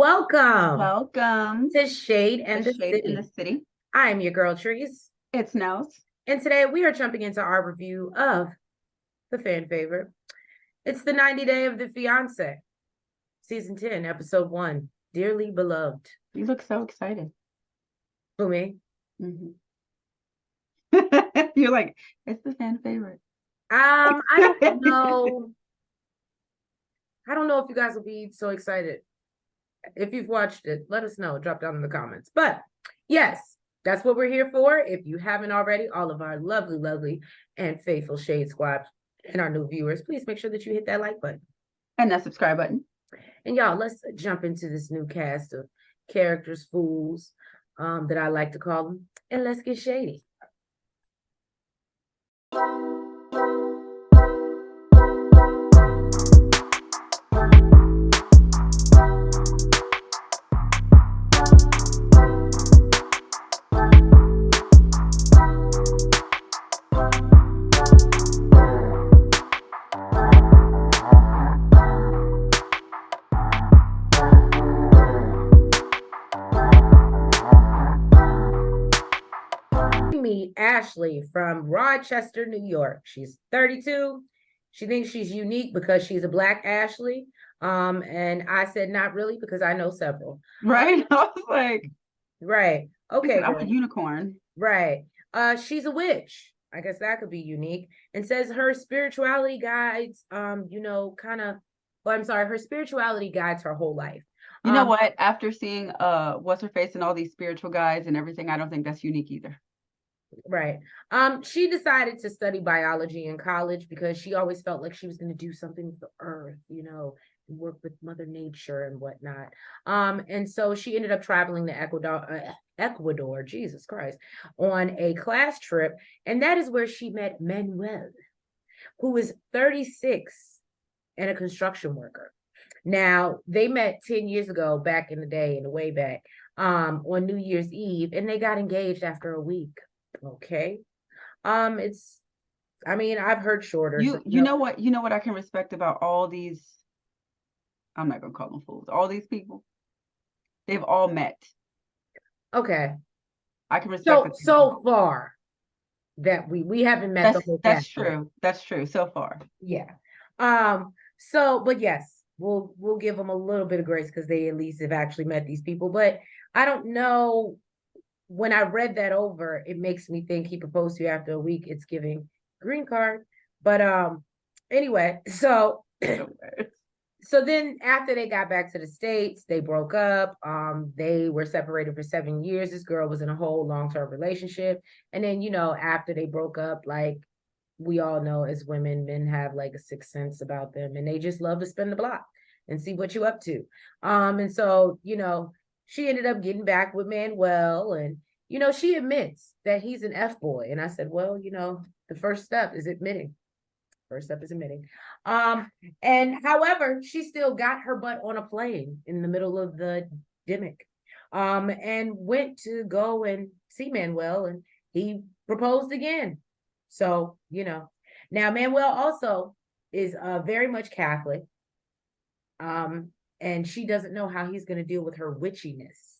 Welcome Welcome to Shade to and the Shade in the City. City. I'm your girl Trees, It's Nellz. and today we are jumping into our review of the fan favorite. It's the 90 Day of the Fiancé, Season 10, Episode 1, Dearly Beloved. You look so excited. For me? Mm-hmm. You're like, it's the fan favorite. I don't know. I don't know if you guys will be so excited. If you've watched it, let us know. Drop down in the comments. But yes, that's what we're here for. If you haven't already, all of our lovely, and faithful Shade Squad and our new viewers, please make sure that you hit that like button. And that subscribe button. And y'all, let's jump into this new cast of characters, fools, that I like to call them. And let's get shady. Meet Ashley from Rochester, New York. She's 32. She thinks she's unique because she's a Black Ashley. And I said, not really, because I know several. Right? I was like, right. Okay. I'm a unicorn. Right. She's a witch. I guess that could be unique. And says her spirituality guides, her spirituality guides her whole life. You know what? After seeing what's her face and all these spiritual guides and everything, I don't think that's unique either. Right. She decided to study biology in college because she always felt like she was going to do something with the earth, work with Mother Nature and whatnot. And so she ended up traveling to Ecuador, Jesus Christ, on a class trip. And that is where she met Manuel, who is 36 and a construction worker. Now, they met 10 years ago, back in the day, in the way back, on New Year's Eve, and they got engaged after a week. Okay. I've heard shorter. You know what I can respect about all these, I'm not gonna call them fools, all these people, they've all met. Okay. I can respect so far that we haven't met the whole cast. That's true. That's true. So far. Yeah. But yes, we'll give them a little bit of grace because they at least have actually met these people. But I don't know. When I read that over, it makes me think he proposed to you after a week. It's giving green card. But anyway, so then after they got back to the States, they broke up. They were separated for 7 years. This girl was in a whole long-term relationship. And then, after they broke up, like we all know as women, men have like a sixth sense about them, and they just love to spin the block and see what you up to. And so, she ended up getting back with Manuel, and she admits that he's an F-boy. And I said, well, the first step is admitting. And however, she still got her butt on a plane in the middle of the demic, and went to go and see Manuel, and he proposed again. So, now Manuel also is very much Catholic. And she doesn't know how he's going to deal with her witchiness.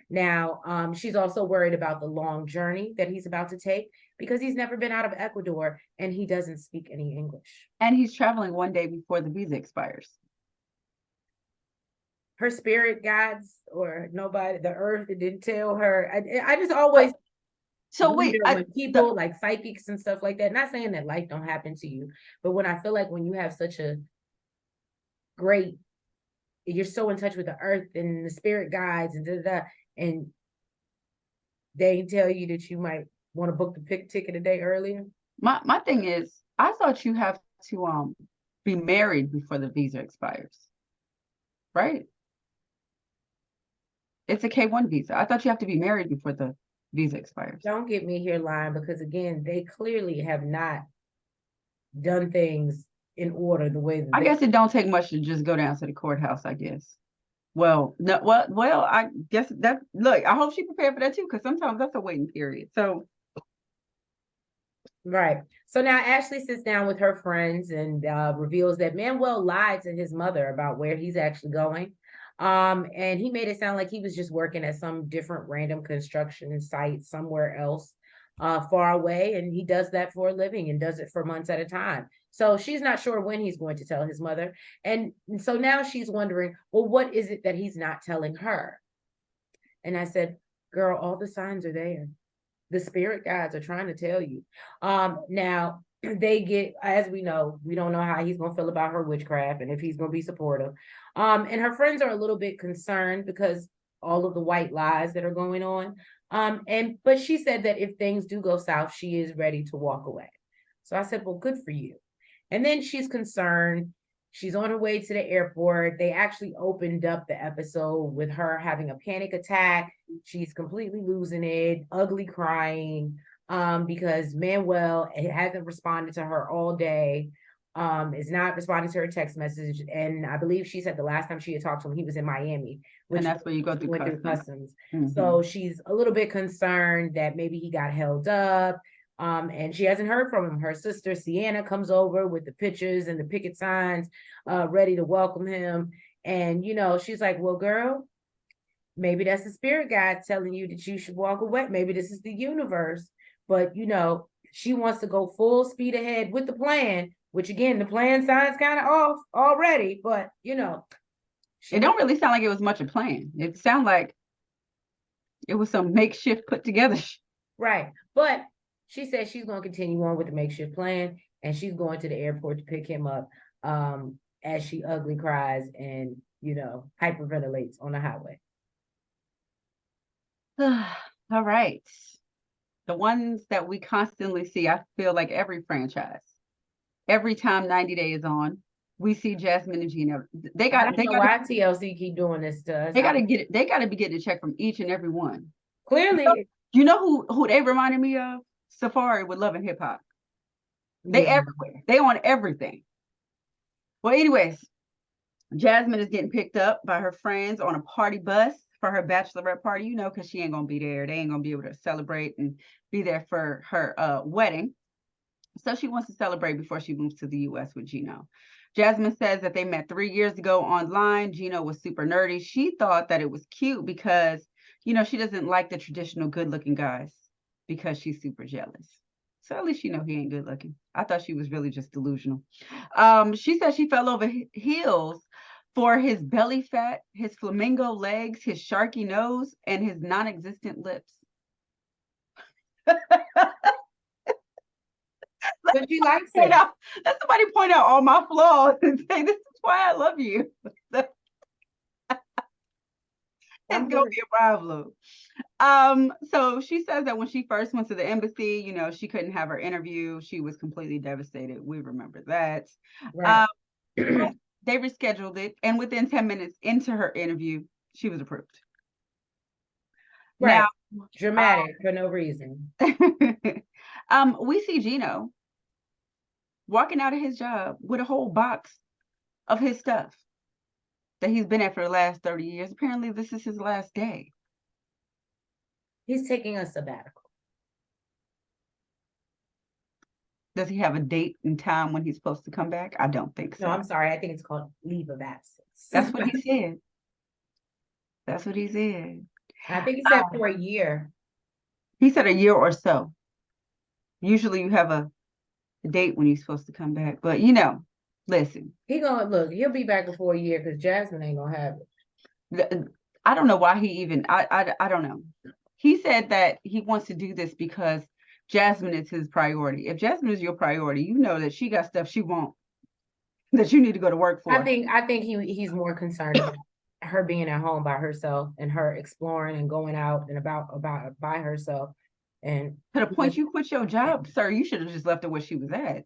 Now, she's also worried about the long journey that he's about to take because he's never been out of Ecuador and he doesn't speak any English. And he's traveling one day before the visa expires. Her spirit guides or nobody, the earth, it didn't tell her. I just always... So wait, when people like psychics and stuff like that, not saying that life don't happen to you, but when I feel like when you have such a great, you're so in touch with the earth and the spirit guides and they tell you that you might want to book the ticket a day earlier. My thing is, I thought you have to be married before the visa expires, right? It's a K1 visa. I thought you have to be married before the visa expires. Don't get me here lying, because again, they clearly have not done things in order the way that I guess it don't take much to just go down to the courthouse, I guess. Well, no, well, I guess that, look, I hope she prepared for that too, because sometimes that's a waiting period. So right. So now Ashley sits down with her friends and reveals that Manuel lied to his mother about where he's actually going. And he made it sound like he was just working at some different random construction site somewhere else, far away. And he does that for a living and does it for months at a time. So she's not sure when he's going to tell his mother. And so now she's wondering, well, what is it that he's not telling her? And I said, girl, all the signs are there. The spirit guides are trying to tell you. Now they get, as we know, we don't know how he's gonna feel about her witchcraft and if he's gonna be supportive. And her friends are a little bit concerned because all of the white lies that are going on. But she said that if things do go south, she is ready to walk away. So I said, well, good for you. And then she's concerned. She's on her way to the airport. They actually opened up the episode with her having a panic attack. She's completely losing it, ugly crying, because Manuel hasn't responded to her all day, is not responding to her text message. And I believe she said the last time she had talked to him, he was in Miami, which and that's where you go through went customs. through customs. Mm-hmm. So she's a little bit concerned that maybe he got held up. And she hasn't heard from him. Her sister Sienna comes over with the pictures and the picket signs, ready to welcome him. And she's like, well, girl, maybe that's the spirit guide telling you that you should walk away. Maybe this is the universe. But she wants to go full speed ahead with the plan, which again, the plan sign's kind of off already, but it don't really sound like it was much a plan. It sounded like it was some makeshift put together. Right. But she said she's going to continue on with the makeshift plan, and she's going to the airport to pick him up, as she ugly cries and hyperventilates on the highway. All right. The ones that we constantly see, I feel like every franchise, every time 90 Day is on, we see Jasmine and Gino. They got why TLC keep doing this to us. They got to get it. They got to be getting a check from each and every one. Clearly, you know who they reminded me of? Safari with Love and Hip Hop. They everywhere. They on everything. Well, anyways, Jasmine is getting picked up by her friends on a party bus for her bachelorette party, because she ain't gonna be there. They ain't gonna be able to celebrate and be there for her wedding. So she wants to celebrate before she moves to the US with Gino. Jasmine says that they met 3 years ago online. Gino was super nerdy. She thought that it was cute because, she doesn't like the traditional good-looking guys because she's super jealous. So at least he ain't good looking. I thought she was really just delusional. She said she fell over heels for his belly fat, his flamingo legs, his sharky nose, and his non-existent lips. But she likes it. Let somebody point out all my flaws and say, this is why I love you. It's gonna be a problem. So she says that when she first went to the embassy, she couldn't have her interview. She was completely devastated. We remember that. Right. They rescheduled it, and within 10 minutes into her interview, she was approved. Right. Now, dramatic for no reason. We see Gino walking out of his job with a whole box of his stuff that he's been at for the last 30 years. Apparently, this is his last day. He's taking a sabbatical. Does he have a date and time when he's supposed to come back? I don't think so. No, I'm sorry. I think it's called leave of absence. That's what he said. That's what he said. I think he said for a year. He said a year or so. Usually you have a date when you're supposed to come back. But, listen. He'll be back before a year because Jasmine ain't going to have it. I don't know why he even, I don't know. He said that he wants to do this because Jasmine is his priority. If Jasmine is your priority, you know that she got stuff she wants that you need to go to work for. I think he's more concerned about her being at home by herself and her exploring and going out and about by herself. And to the point you quit your job, sir, you should have just left her where she was at.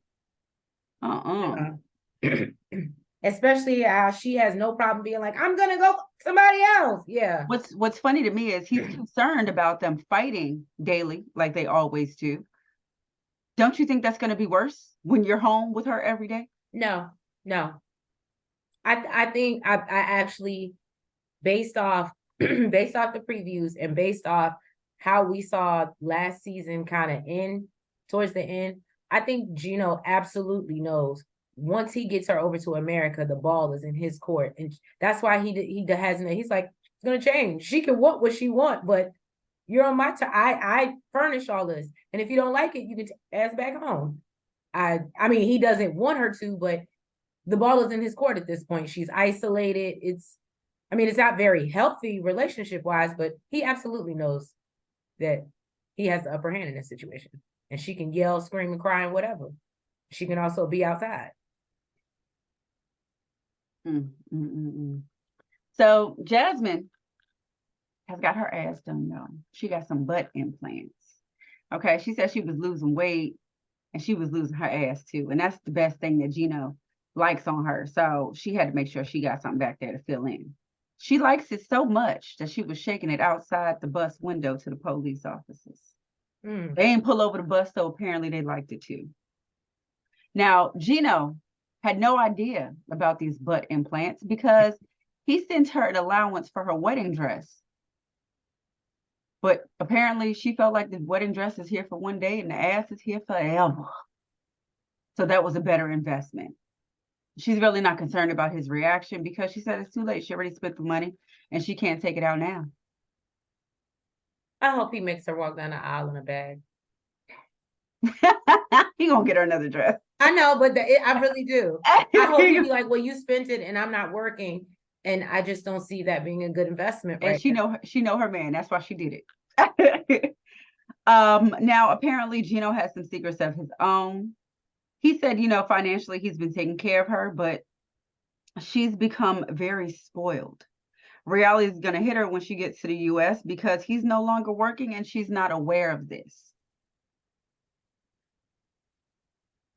Especially how she has no problem being like, I'm gonna go somebody else. Yeah. What's funny to me is he's concerned about them fighting daily like they always do. Don't you think that's going to be worse when you're home with her every day? No. I think I actually, based off the previews and based off how we saw last season kind of end towards the end, I think Gino absolutely knows once he gets her over to America, the ball is in his court, and that's why he hasn't. He's like, it's gonna change. She can want what she want, but you're on my time. I furnish all this, and if you don't like it, you can ask back home. I mean, he doesn't want her to, but the ball is in his court at this point. She's isolated. I mean, it's not very healthy relationship wise, but he absolutely knows that he has the upper hand in this situation, and she can yell, scream, and cry, and whatever. She can also be outside. So Jasmine has got her ass done, y'all. She got some butt implants. Okay, she said she was losing weight and she was losing her ass too. And that's the best thing that Gino likes on her. So she had to make sure she got something back there to fill in. She likes it so much that she was shaking it outside the bus window to the police officers. They ain't pull over the bus, so apparently they liked it too. Now, Gino had no idea about these butt implants because he sent her an allowance for her wedding dress. But apparently she felt like the wedding dress is here for one day and the ass is here forever. So that was a better investment. She's really not concerned about his reaction because she said it's too late. She already spent the money and she can't take it out now. I hope he makes her walk down the aisle in a bag. He gonna get her another dress. I know, but I really do. I hope he'd be like, well, you spent it and I'm not working. And I just don't see that being a good investment. And she know her man. That's why she did it. Now apparently Gino has some secrets of his own. He said, financially he's been taking care of her, but she's become very spoiled. Reality is going to hit her when she gets to the US because he's no longer working and she's not aware of this.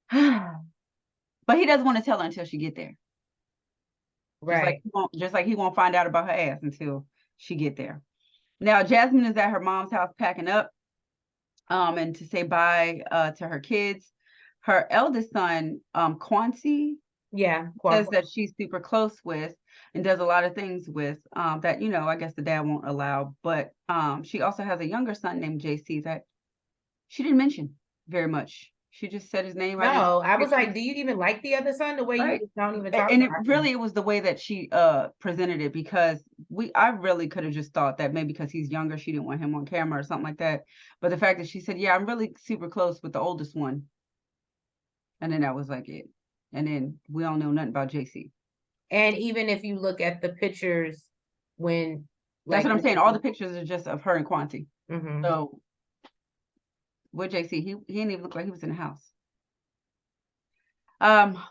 But he doesn't want to tell her until she get there. Right. Just like he won't find out about her ass until she get there. Now, Jasmine is at her mom's house packing up and to say bye to her kids. Her eldest son, Quancy, says that she's super close with and does a lot of things with that, I guess the dad won't allow. But she also has a younger son named JC that she didn't mention very much. She just said his name. No, I was like, do you even like the other son? The way you don't even talk about it. It was the way that she presented it because I really could have just thought that maybe because he's younger, she didn't want him on camera or something like that. But the fact that she said, yeah, I'm really super close with the oldest one. And then that was like it. And then we don't know nothing about JC. And even if you look at the pictures when that's what I'm saying. All the pictures are just of her and Quanti. Mm-hmm. So with JC, he didn't even look like he was in the house.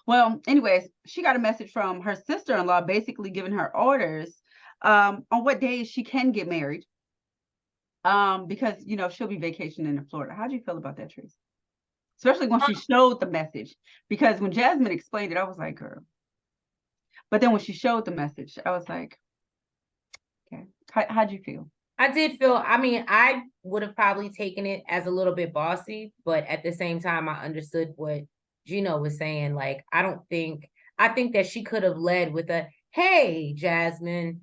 Well, anyways, she got a message from her sister-in-law basically giving her orders on what days she can get married. Because she'll be vacationing in Florida. How do you feel about that, Trace? Especially when she showed the message. Because when Jasmine explained it, I was like, girl. But then when she showed the message, I was like, okay. How'd you feel? I did feel, I would have probably taken it as a little bit bossy, but at the same time, I understood what Gino was saying. Like, I think that she could have led with a, hey, Jasmine,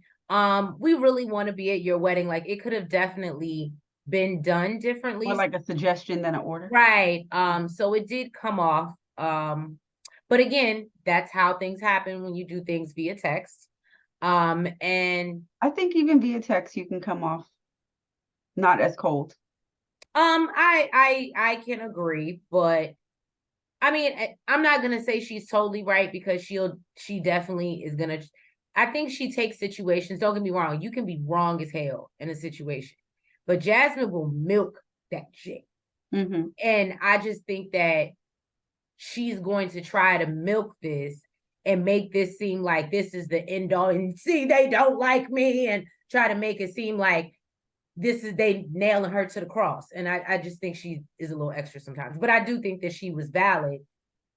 we really want to be at your wedding. Like, it could have definitely been done differently. More like a suggestion than an order. Right. So it did come off. But again, that's how things happen when you do things via text. And I think even via text you can come off not as cold. I can agree, but I'm not gonna say she's totally right because she definitely is gonna. I think she takes situations. Don't get me wrong. You can be wrong as hell in a situation, but Jasmine will milk that shit. Mm-hmm. And I just think that she's going to try to milk this and make this seem like this is the end all, and see, they don't like me, and try to make it seem like this is they nailing her to the cross. And I just think she is a little extra sometimes. But I do think that she was valid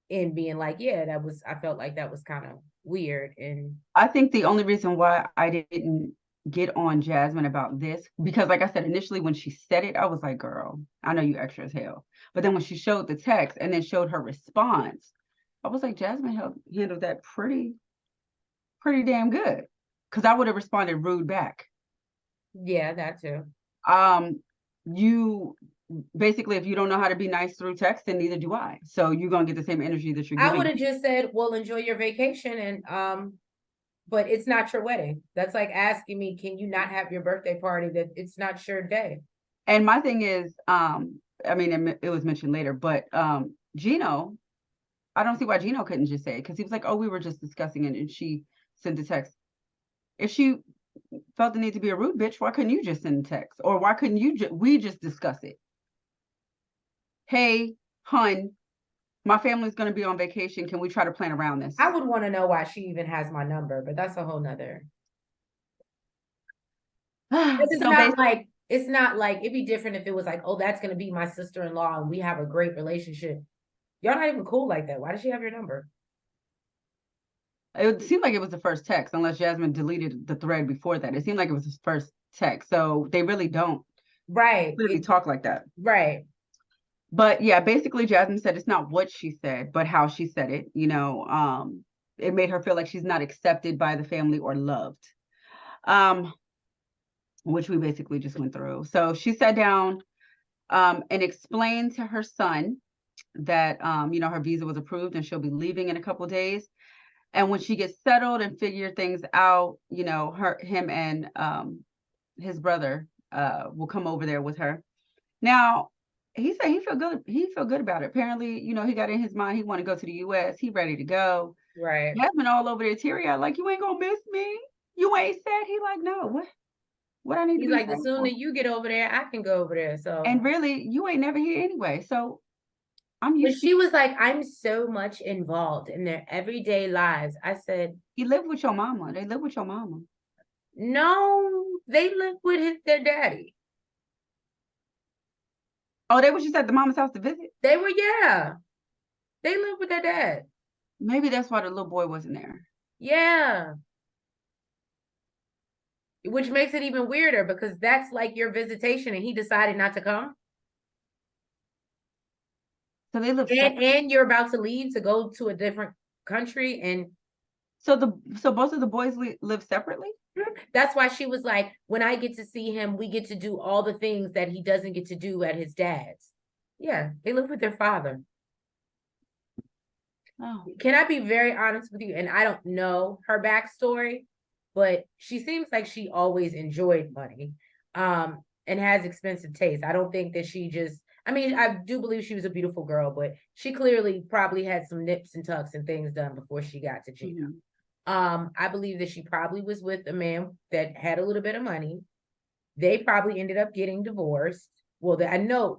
in being like, yeah, I felt like that was kind of weird. And I think the only reason why I didn't get on Jasmine about this, because like I said, initially when she said it, I was like, girl, I know you extra as hell. But then when she showed the text and then showed her response, I was like, Jasmine handled that pretty damn good. Because I would have responded rude back. Yeah, that too. basically, if you don't know how to be nice through text, then neither do I. So you're gonna get the same energy that you're I giving. would have just said, well, enjoy your vacation and but it's not your wedding. That's like asking me, can you not have your birthday party? That it's not your day. And my thing is, I mean, it was mentioned later, but Gino, I don't see why Gino couldn't just say it, because he was like, oh, we were just discussing it, and she sent the text. If she felt the need to be a rude bitch, why couldn't you just send a text? Or why couldn't we just discuss it? Hey, hun, my family's going to be on vacation. Can we try to plan around this? I would want to know why she even has my number, but that's a whole nother. It's not like it'd be different if it was like, oh, that's gonna be my sister-in-law and we have a great relationship. Y'all not even cool like that. Why does she have your number? It seemed like it was the first text, unless Jasmine deleted the thread before that. It seemed like it was his first text. So they really don't really talk like that. Right. But yeah, basically Jasmine said it's not what she said, but how she said it. It made her feel like she's not accepted by the family or loved. Which we basically just went through. So she sat down and explained to her son that her visa was approved and she'll be leaving in a couple of days. And when she gets settled and figure things out, him and his brother will come over there with her. Now, he said he felt good. He felt good about it. Apparently, he got in his mind he want to go to the U.S. He ready to go. Right. Jasmine all over there teary-eyed, like, you ain't gonna miss me. You ain't sad. He like, no, what I need He's to be like, the sooner you get over there, I can go over there. So, and really, you ain't never here anyway. So I'm but used she was like, I'm so much involved in their everyday lives. I said, you live with your mama. They live with your mama. no, they live with their daddy. Oh, they was just at the mama's house to visit? They were, yeah. They live with their dad. Maybe that's why the little boy wasn't there. Yeah. Which makes it even weirder because that's like your visitation and he decided not to come. So they live and you're about to leave to go to a different country and so both of the boys live separately? That's why she was like, when I get to see him, we get to do all the things that he doesn't get to do at his dad's. Yeah, they live with their father. Oh. Can I be very honest with you? And I don't know her backstory, but she seems like she always enjoyed money and has expensive taste. I don't think that I do believe she was a beautiful girl, but she clearly probably had some nips and tucks and things done before she got to Gino. Mm-hmm. I believe that she probably was with a man that had a little bit of money. They probably ended up getting divorced. Well,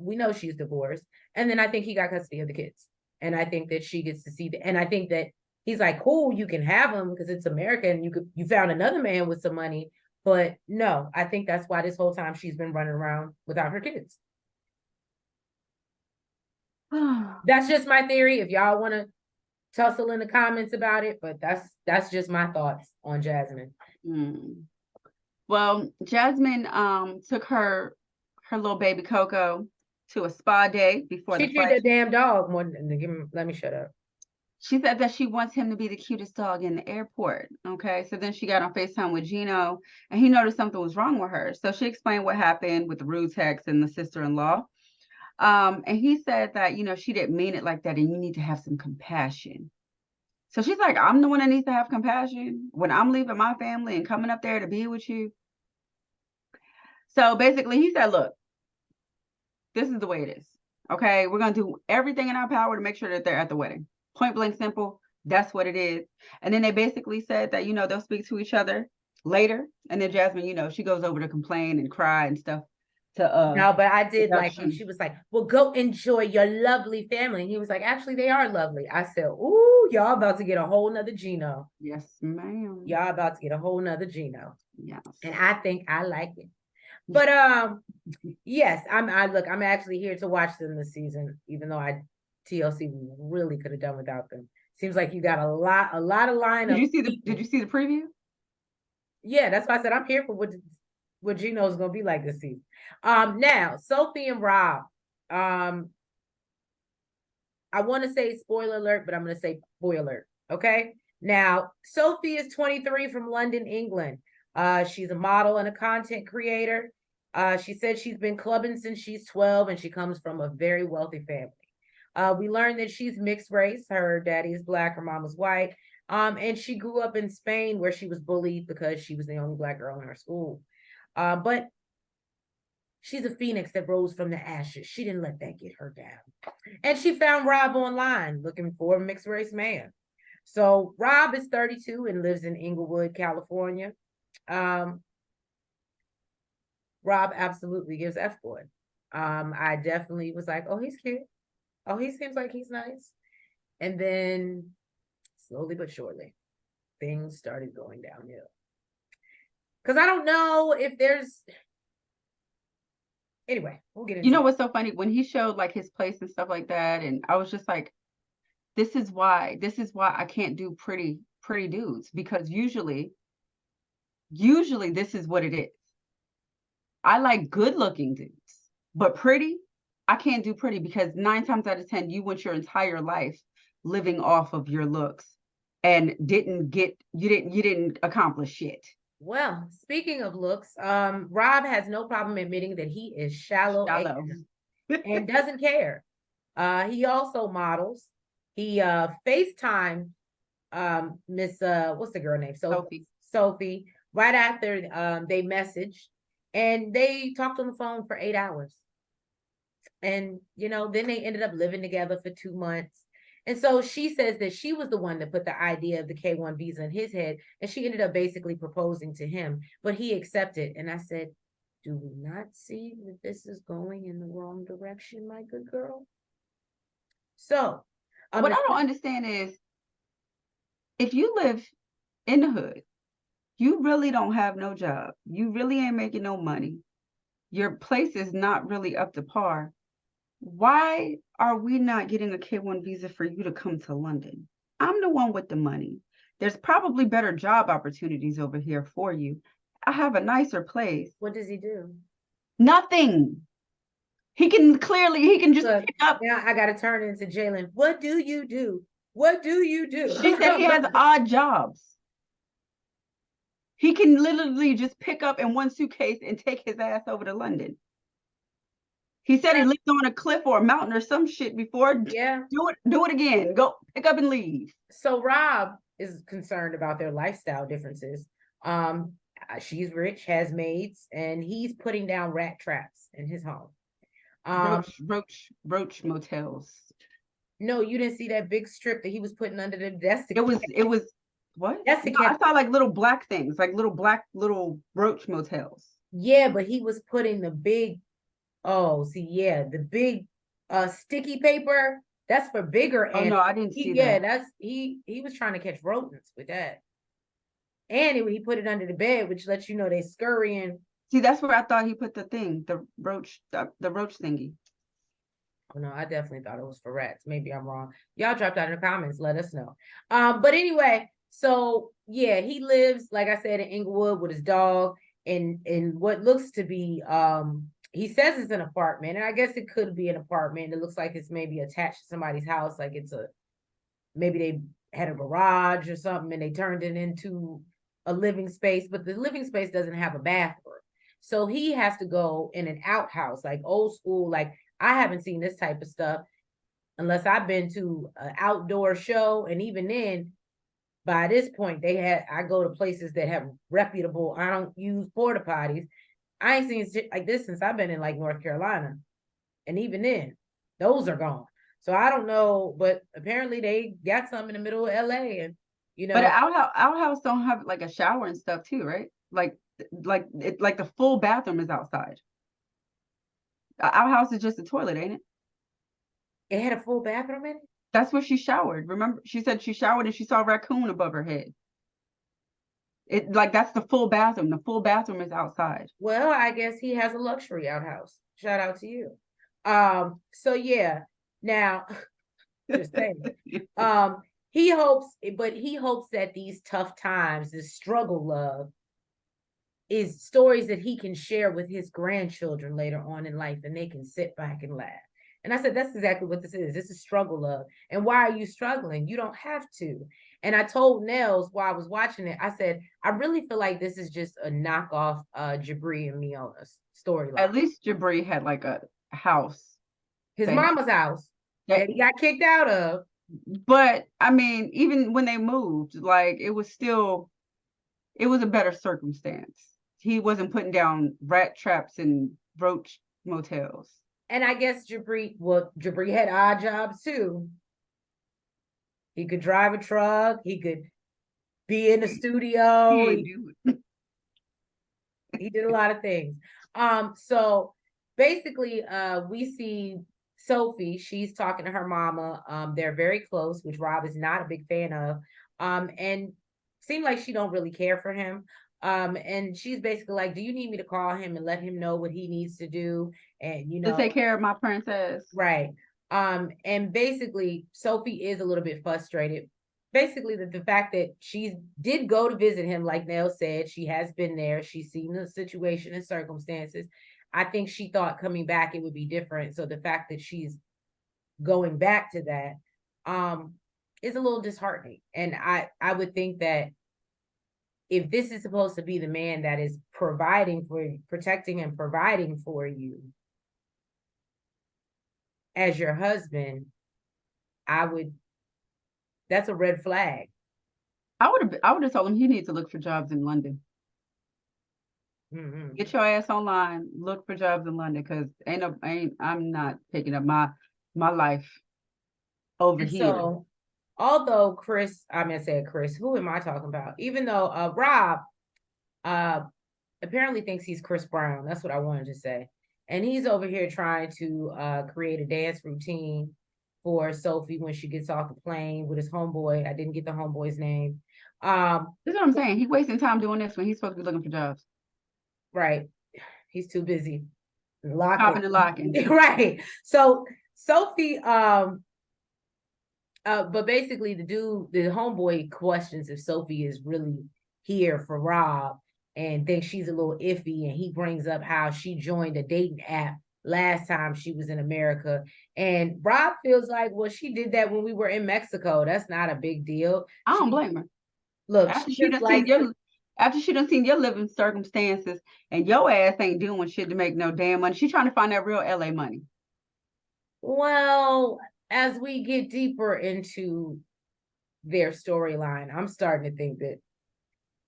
we know she's divorced. And then I think he got custody of the kids. And I think that she gets to see and I think that he's like, cool, you can have them because it's America and you found another man with some money. But no, I think that's why this whole time she's been running around without her kids. That's just my theory. If y'all want to tussle in the comments about it, but that's just my thoughts on Jasmine. Well, Jasmine took her little baby Coco to a spa day before she treated the damn dog more than let me shut up. She said that she wants him to be the cutest dog in the airport. Okay, so then she got on FaceTime with Gino and he noticed something was wrong with her. So she explained what happened with the rude text and the sister-in-law. And he said that, she didn't mean it like that and you need to have some compassion. So she's like, I'm the one that needs to have compassion when I'm leaving my family and coming up there to be with you. So basically he said, look, this is the way it is. Okay, we're going to do everything in our power to make sure that they're at the wedding. Point blank simple. That's what it is. And then they basically said that, they'll speak to each other later. And then Jasmine, she goes over to complain and cry and stuff. No, but I did like when she was like, well, go enjoy your lovely family. And he was like, actually, they are lovely. I said, ooh, y'all about to get a whole nother Gino. Yes, ma'am. Y'all about to get a whole nother Gino. Yes. And I think I like it. But yes, I'm actually here to watch them this season, even though TLC really could have done without them. Seems like you got a lot of lineup. Did you see the preview? Yeah, that's why I said I'm here for what Gino's gonna be like this season. Now Sophie and Rob. I want to say spoiler alert, but I'm gonna say spoiler alert. Okay. Now Sophie is 23 from London, England. She's a model and a content creator. She said she's been clubbing since she's 12 and she comes from a very wealthy family. We learned that she's mixed race. Her daddy is black, her mom was white. And she grew up in Spain where she was bullied because she was the only black girl in her school. But she's a phoenix that rose from the ashes. She didn't let that get her down. And she found Rob online looking for a mixed race man. So Rob is 32 and lives in Inglewood, California. Rob absolutely gives F-boy. I definitely was like, oh, he's cute. Oh, he seems like he's nice. And then slowly but surely, things started going downhill. Because I don't know if there's... Anyway, we'll get into You know what's so funny? When he showed like his place and stuff like that, and I was just like, this is why I can't do pretty dudes, because usually this is what it is. I like good looking dudes, but pretty, I can't do pretty, because 9 times out of 10, you went your entire life living off of your looks and you didn't accomplish shit. Well, speaking of looks, Rob has no problem admitting that he is shallow. And doesn't care. He also models. He FaceTime Miss what's the girl name? Sophie. Right after they messaged, and they talked on the phone for 8 hours. And then they ended up living together for 2 months. And so she says that she was the one that put the idea of the K-1 visa in his head, and she ended up basically proposing to him, but he accepted. And I said, do we not see that this is going in the wrong direction, my good girl? So what I don't understand is, if you live in the hood, you really don't have no job, you really ain't making no money, your place is not really up to par, why are we not getting a K-1 visa for you to come to London? I'm the one with the money. There's probably better job opportunities over here for you. I have a nicer place. What does he do? Nothing. He can just pick up. Now I got to turn into Jalen. What do you do? What do you do? She said he has odd jobs. He can literally just pick up in one suitcase and take his ass over to London. He said he lived on a cliff or a mountain or some shit before. Yeah. Do it again. Go pick up and leave. So Rob is concerned about their lifestyle differences. She's rich, has maids, and he's putting down rat traps in his home. Roach motels. No, you didn't see that big strip that he was putting under the desk. It was what? That's no, I saw like little black things, like little roach motels. Yeah, but he was putting the big, the big sticky paper. That's for bigger. Oh no, I didn't see that. Yeah, he was trying to catch rodents with that. And he put it under the bed, which lets you know they scurrying. See, that's where I thought he put the roach thingy. Oh no, I definitely thought it was for rats. Maybe I'm wrong. Y'all dropped out in the comments. Let us know. But anyway, so yeah, he lives, like I said, in Inglewood with his dog in what looks to be he says it's an apartment, and I guess it could be an apartment. It looks like it's maybe attached to somebody's house, like maybe they had a garage or something and they turned it into a living space, but the living space doesn't have a bathroom. So he has to go in an outhouse, like old school. Like, I haven't seen this type of stuff unless I've been to an outdoor show. And even then, by this point, I go to places that have reputable, I don't use porta potties. I ain't seen shit like this since I've been in like North Carolina. And even then, those are gone. So I don't know, but apparently they got some in the middle of LA, and But our house don't have like a shower and stuff too, right? Like the full bathroom is outside. Our house is just a toilet, ain't it? It had a full bathroom in it? That's where she showered. Remember, she said she showered and she saw a raccoon above her head. That's the full bathroom. The full bathroom is outside. Well, I guess he has a luxury outhouse. Shout out to you. So yeah. Now, just saying. He hopes that these tough times, this struggle love, is stories that he can share with his grandchildren later on in life, and they can sit back and laugh. And I said, that's exactly what this is. This is struggle love. And why are you struggling? You don't have to. And I told Nellz while I was watching it, I said, I really feel like this is just a knockoff Jabri and Miona's storyline. At least Jabri had like a house. His mama's house that he got kicked out of. But I mean, even when they moved, like it was a better circumstance. He wasn't putting down rat traps and roach motels. And I guess Jabri had odd jobs too. He could drive a truck. He could be in the studio. He did a lot of things. So basically, we see Sophie. She's talking to her mama. They're very close, which Rob is not a big fan of. And seemed like she don't really care for him. And she's basically like, do you need me to call him and let him know what he needs to do? And to take care of my princess. Right. And basically Sophie is a little bit frustrated. Basically the fact that she did go to visit him, like Nellz said, she has been there. She's seen the situation and circumstances. I think she thought coming back it would be different. So the fact that she's going back to that is a little disheartening. And I would think that if this is supposed to be the man that is protecting and providing for you as your husband, that's a red flag. I would have told him he needs to look for jobs in London. Mm-hmm. Get your ass online, look for jobs in London, because I'm not picking up my life over here. So although Chris, who am I talking about? Even though Rob apparently thinks he's Chris Brown. That's what I wanted to say. And he's over here trying to create a dance routine for Sophie when she gets off the plane with his homeboy. I didn't get the homeboy's name. That's what I'm saying. He's wasting time doing this when he's supposed to be looking for jobs. Right. He's too busy Popping and locking. Right. So Sophie, but basically the homeboy questions if Sophie is really here for Rob and thinks she's a little iffy. And he brings up how she joined a dating app last time she was in America. And Rob feels like, well, she did that when we were in Mexico. That's not a big deal. I don't blame her. Look, after she done seen your living circumstances and your ass ain't doing shit to make no damn money. She's trying to find that real LA money. Well, as we get deeper into their storyline, I'm starting to think that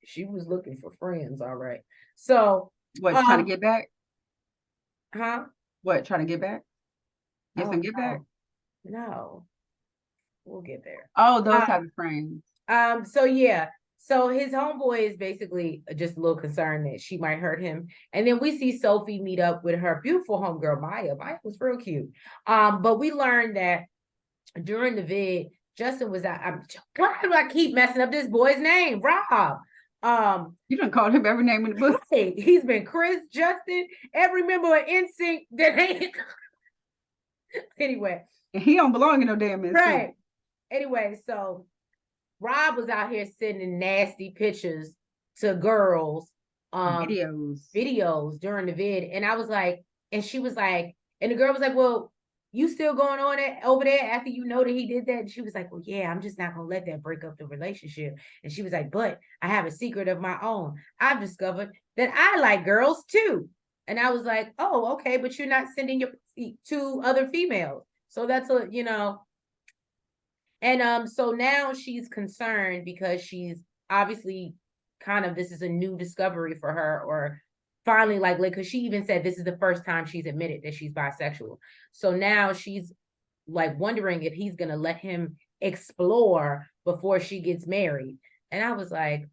she was looking for friends, all right. So what, trying to get back? Huh? What, trying to get back? Get some get back? No. We'll get there. Oh, those type of friends. So yeah. So his homeboy is basically just a little concerned that she might hurt him. And then we see Sophie meet up with her beautiful homegirl, Maya. Maya was real cute. But we learned that during the vid, Justin was out. Why do I keep messing up this boy's name? Rob. You done called him every name in the book. Hey, he's been Chris, Justin, every member of NSYNC that ain't. Anyway. He don't belong in no damn NSYNC. Right. Anyway, so Rob was out here sending nasty pictures to girls, videos during the vid. And I was like, and she was like, and the girl was like, well, you still going on it over there after you know that he did that? And she was like, well, yeah, I'm just not going to let that break up the relationship. And she was like, but I have a secret of my own. I've discovered that I like girls too. And I was like, oh, okay, but you're not sending your to other females. So that's and so now she's concerned because she's obviously this is a new discovery for her, or finally like because she even said this is the first time she's admitted that she's bisexual. So now she's like wondering if he's gonna let him explore before she gets married. And I was like,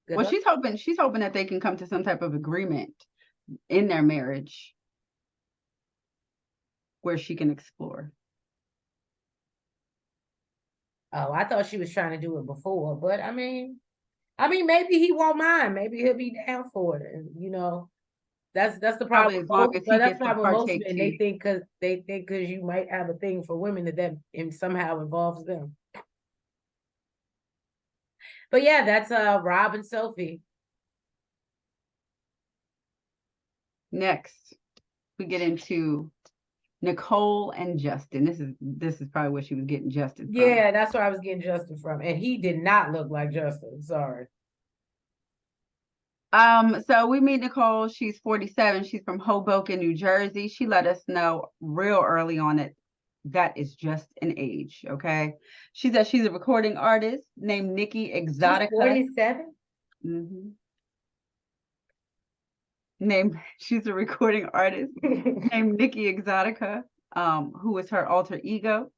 well, she's hoping that they can come to some type of agreement in their marriage where she can explore. Oh, I thought she was trying to do it before, but I mean, maybe he won't mind. Maybe he'll be down for it. And, that's the problem. That's probably most men. They think because you might have a thing for women that somehow involves them. But yeah, that's Rob and Sophie. Next, we get into Nicole and Justin. This is probably where she was getting Justin from. Yeah, that's where I was getting Justin from. And he did not look like Justin. Sorry. So we meet Nicole. She's 47. She's from Hoboken, New Jersey. She let us know real early on that is just an age, okay? She said she's a recording artist named Nikki Exotica. She's 47? She's a recording artist named Nikki Exotica, who is her alter ego.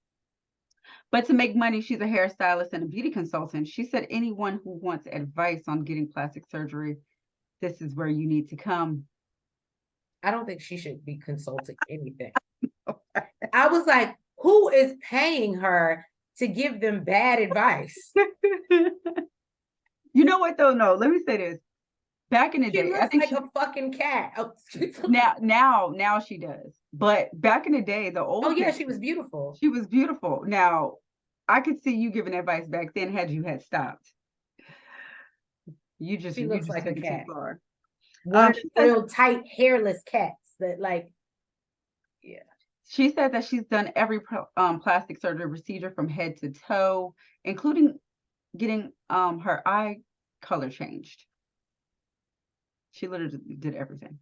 But to make money, she's a hairstylist and a beauty consultant. She said anyone who wants advice on getting plastic surgery, this is where you need to come. I don't think she should be consulting anything. I was like, who is paying her to give them bad advice? You know what though? No, let me say this. Back in the day, I think like a fucking cat. Oh, now she does. But back in the day, the old she was beautiful. She was beautiful. Now, I could see you giving advice back then had you had stopped. She looks like a cat. Too far. One of real tight, hairless cats that yeah. She said that she's done every plastic surgery procedure from head to toe, including getting her eye color changed. She literally did everything.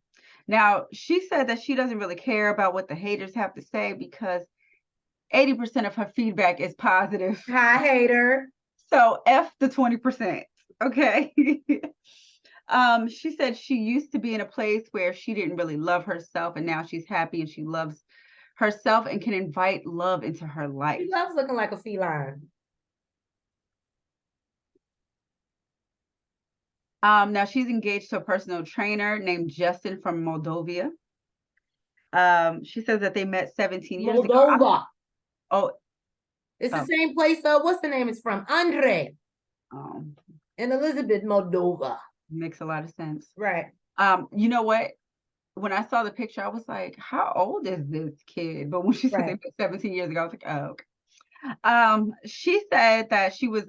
Now, she said that she doesn't really care about what the haters have to say because 80% of her feedback is positive. Hi, hater. So F the 20%. Okay. She said she used to be in a place where she didn't really love herself, and now she's happy and she loves herself and can invite love into her life. She loves looking like a feline. Now she's engaged to a personal trainer named Justin from Moldova. She says that they met 17 years ago. Moldova. Oh, it's the same place. What's the name it's from? Andre. And Elizabeth Moldova. Makes a lot of sense. Right. You know what? When I saw the picture, I was like, how old is this kid? But when she said they met 17 years ago, I was like, oh, okay. She said that she was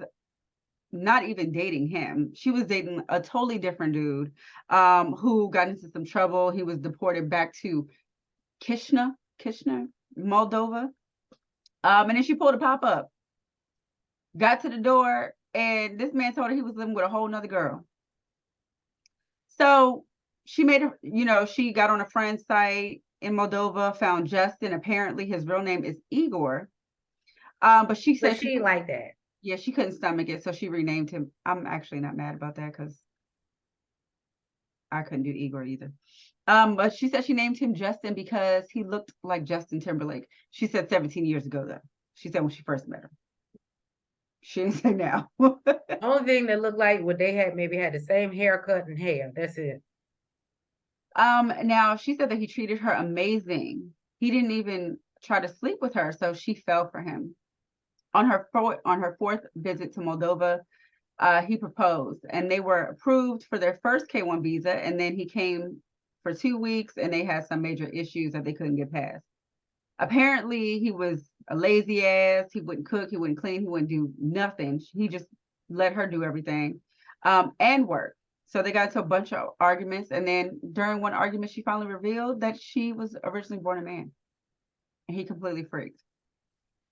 not even dating him. She was dating a totally different dude who got into some trouble. He was deported back to Kishna, Moldova. And then she pulled a pop-up, got to the door, and this man told her he was living with a whole nother girl. So she made her, she got on a friend's site in Moldova, found Justin. Apparently his real name is Igor. But she said she didn't like that. Yeah, she couldn't stomach it, so she renamed him. I'm actually not mad about that because I couldn't do Igor either. But she said she named him Justin because he looked like Justin Timberlake. She said 17 years ago, though. She said when she first met him. She didn't say now. Only thing that looked like what they had maybe had the same haircut and hair. That's it. Now she said that he treated her amazing. He didn't even try to sleep with her, so she fell for him. On her fourth visit to Moldova, he proposed, and they were approved for their first K-1 visa, and then he came for 2 weeks, and they had some major issues that they couldn't get past. Apparently, he was a lazy ass. He wouldn't cook, he wouldn't clean, he wouldn't do nothing. He just let her do everything and work. So they got into a bunch of arguments, and then during one argument, she finally revealed that she was originally born a man, and he completely freaked.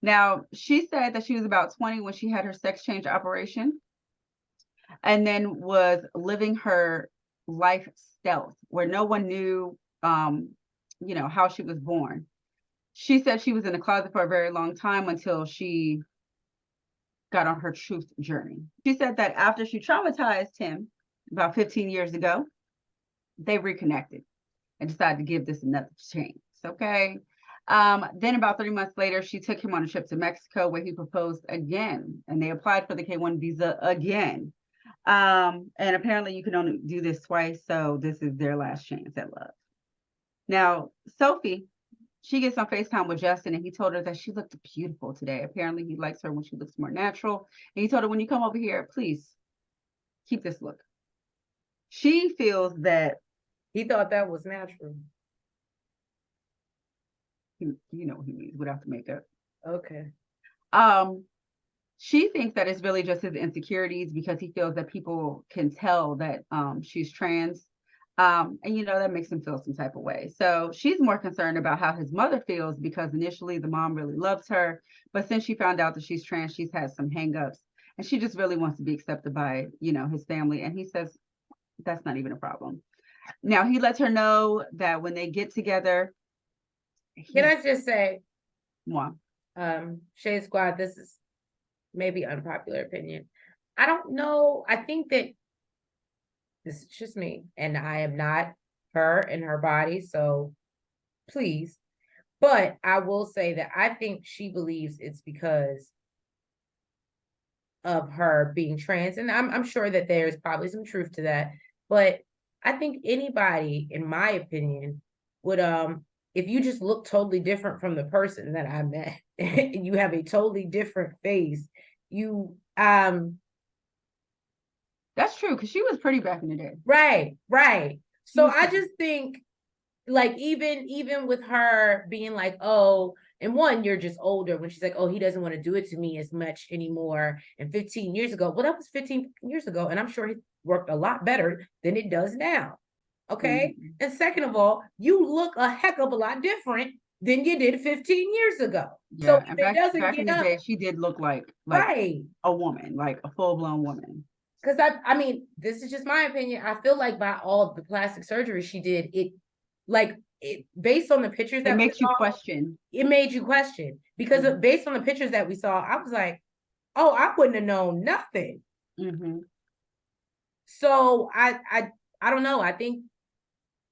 Now, she said that she was about 20 when she had her sex change operation and then was living her life stealth where no one knew, how she was born. She said she was in the closet for a very long time until she got on her truth journey. She said that after she traumatized him about 15 years ago, they reconnected and decided to give this another chance, okay? Then about 3 months later, she took him on a trip to Mexico where he proposed again, and they applied for the K-1 visa again. And apparently you can only do this twice, so this is their last chance at love. Now, Sophie, she gets on FaceTime with Justin, and he told her that she looked beautiful today. Apparently he likes her when she looks more natural. And he told her, when you come over here, please keep this look. She feels that he thought that was natural. You know what he means, without the makeup. Okay. She thinks that it's really just his insecurities because he feels that people can tell that she's trans. And that makes him feel some type of way. So she's more concerned about how his mother feels, because initially the mom really loves her, but since she found out that she's trans, she's had some hangups, and she just really wants to be accepted by, his family. And he says that's not even a problem. Now he lets her know that when they get together, Can I just say, Mwah. Shade Squad, this is maybe unpopular opinion. I don't know. I think that this is just me, and I am not her and her body, so please. But I will say that I think she believes it's because of her being trans, and I'm sure that there's probably some truth to that. But I think anybody, in my opinion, would if you just look totally different from the person that I met, and you have a totally different face, you That's true, because she was pretty back in the day. Right. So I just think, like, even with her being like, oh, and one, you're just older, when she's like, oh, he doesn't want to do it to me as much anymore. And 15 years ago, well, that was 15 years ago, and I'm sure it worked a lot better than it does now. Okay. Mm-hmm. And second of all, you look a heck of a lot different than you did 15 years ago. Yeah, so and back in the day, she did look like right, a woman, like a full-blown woman. Because I mean, this is just my opinion. I feel like by all of the plastic surgery she did, it based on the pictures that it makes you question. It made you question, because based on the pictures that we saw, I was like, oh, I wouldn't have known nothing. Mm-hmm. So I don't know. I think,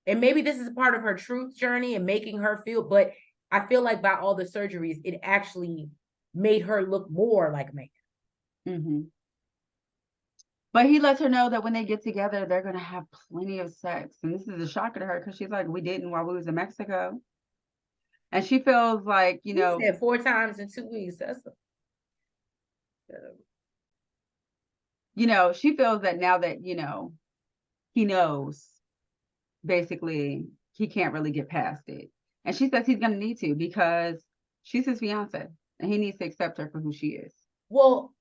and maybe this is a part of her truth journey and making her feel, but I feel like by all the surgeries, it actually made her look more like me. Mm-hmm. But he lets her know that when they get together, they're going to have plenty of sex. And this is a shocker to her, because she's like, we didn't while we was in Mexico. And she feels like, He said 4 times in 2 weeks. That's she feels that now that, he knows, basically, he can't really get past it. And she says he's going to need to, because she's his fiance and he needs to accept her for who she is. Well,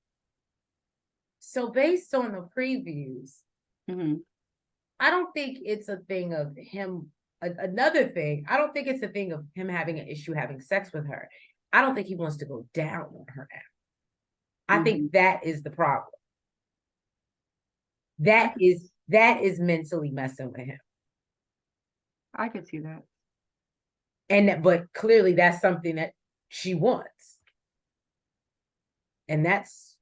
so based on the previews, I don't think it's a thing of him. Another thing, I don't think it's a thing of him having an issue having sex with her. I don't think he wants to go down on her now. I think that is the problem. That is mentally messing with him. I could see that. But clearly that's something that she wants. And that's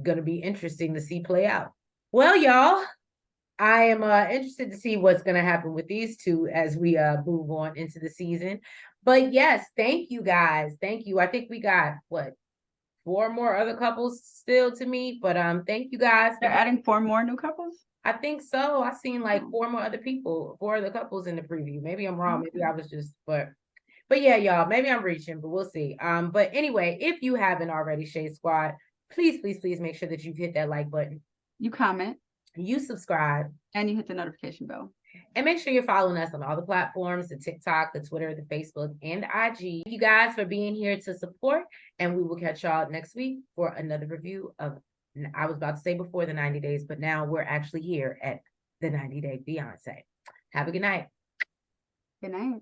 going to be interesting to see play out. Well, y'all, I am interested to see what's going to happen with these two as we move on into the season. But yes, thank you guys. Thank you. I think we got 4 more other couples still to meet, but thank you guys. They're adding 4 more new couples? I think so. I seen like 4 more other people, 4 other couples in the preview. Maybe I'm wrong. Maybe I was just, but yeah, y'all, maybe I'm reaching, but we'll see. But anyway, if you haven't already, Shade Squad, please make sure that you've hit that like button. You comment. You subscribe. And you hit the notification bell. And make sure you're following us on all the platforms, the TikTok, the Twitter, the Facebook, and the IG. Thank you guys for being here to support. And we will catch y'all next week for another review of, I was about to say before the 90 days, but now we're actually here at the 90 Day Fiancé. Have a good night. Good night.